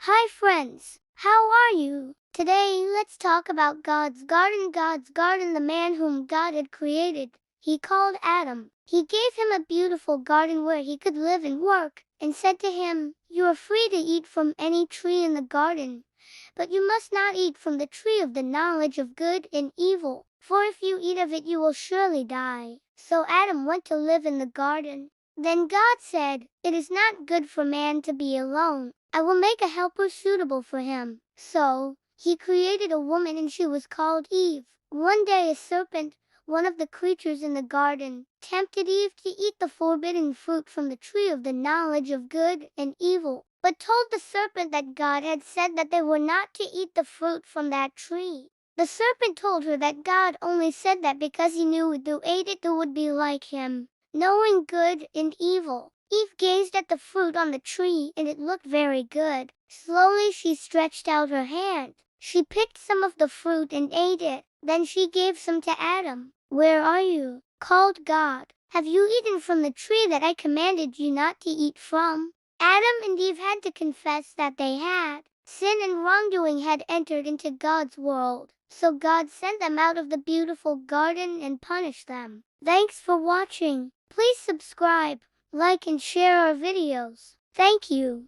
Hi friends, how are you? Today let's talk about God's garden. God's garden, the man whom God had created, he called Adam. He gave him a beautiful garden where he could live and work, and said to him, "You are free to eat from any tree in the garden, but you must not eat from the tree of the knowledge of good and evil, for if you eat of it you will surely die." So Adam went to live in the garden. Then God said, "It is not good for man to be alone. I will make a helper suitable for him." So he created a woman, and she was called Eve. One day a serpent, one of the creatures in the garden, tempted Eve to eat the forbidden fruit from the tree of the knowledge of good and evil, but told the serpent that God had said that they were not to eat the fruit from that tree. The serpent told her that God only said that because he knew who ate it they would be like him, knowing good and evil. Eve gazed at the fruit on the tree, and it looked very good. Slowly she stretched out her hand. She picked some of the fruit and ate it. Then she gave some to Adam. "Where are you?" called God. "Have you eaten from the tree that I commanded you not to eat from?" Adam and Eve had to confess that they had. Sin and wrongdoing had entered into God's world, so God sent them out of the beautiful garden and punished them. Thanks for watching. Please subscribe, like and share our videos. Thank you.